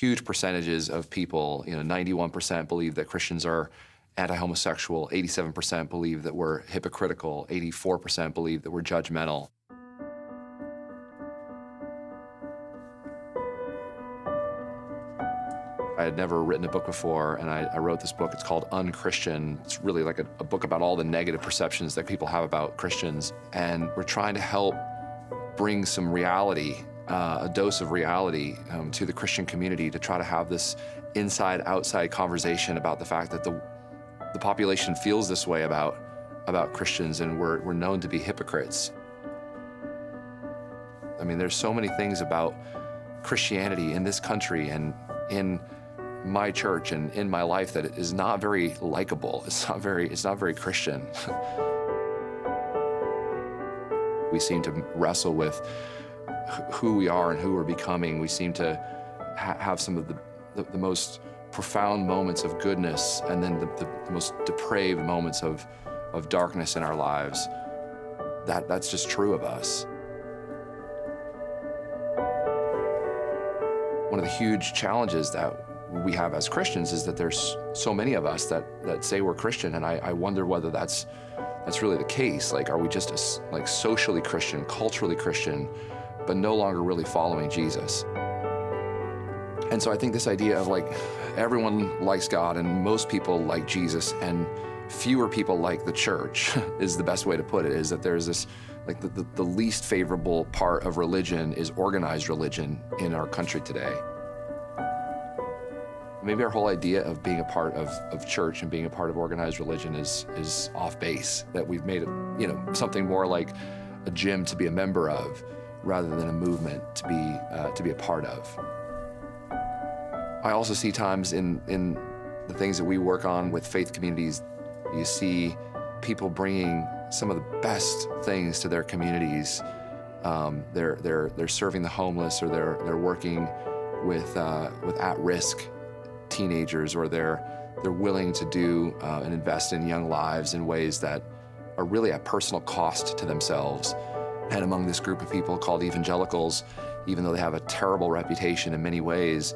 huge percentages of people, 91% believe that Christians are anti-homosexual, 87% believe that we're hypocritical, 84% believe that we're judgmental. I had never written a book before, and I wrote this book. It's called Unchristian. It's really like a book about all the negative perceptions that people have about Christians. And we're trying to help bring some reality, a dose of reality to the Christian community, to try to have this inside-outside conversation about the fact that the population feels this way about Christians, and we're known to be hypocrites. I mean, there's so many things about Christianity in this country and in my church and in my life that is not very likable. It's not very Christian. We seem to wrestle with who we are and who we're becoming. We seem to have some of the most profound moments of goodness, and then the most depraved moments of darkness in our lives. That's just true of us. One of the huge challenges that we have as Christians is that there's so many of us that say we're Christian, and I wonder whether that's really the case. Like, are we just socially Christian, culturally Christian, but no longer really following Jesus? And so I think this idea of everyone likes God and most people like Jesus and fewer people like the church is the best way to put it, is that there's this, the least favorable part of religion is organized religion in our country today. Maybe our whole idea of being a part of church and being a part of organized religion is off base, that we've made it, something more like a gym to be a member of rather than a movement to be a part of. I also see times in the things that we work on with faith communities, you see people bringing some of the best things to their communities. They're serving the homeless, or they're working with at-risk teenagers, or they're willing to do and invest in young lives in ways that are really at personal cost to themselves. And among this group of people called evangelicals, even though they have a terrible reputation in many ways,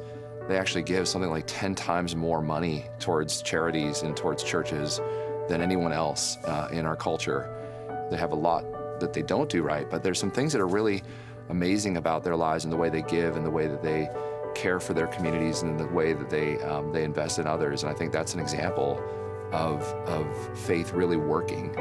they actually give something like 10 times more money towards charities and towards churches than anyone else in our culture. They have a lot that they don't do right, but there's some things that are really amazing about their lives and the way they give and the way that they care for their communities and the way that they invest in others. And I think that's an example of faith really working.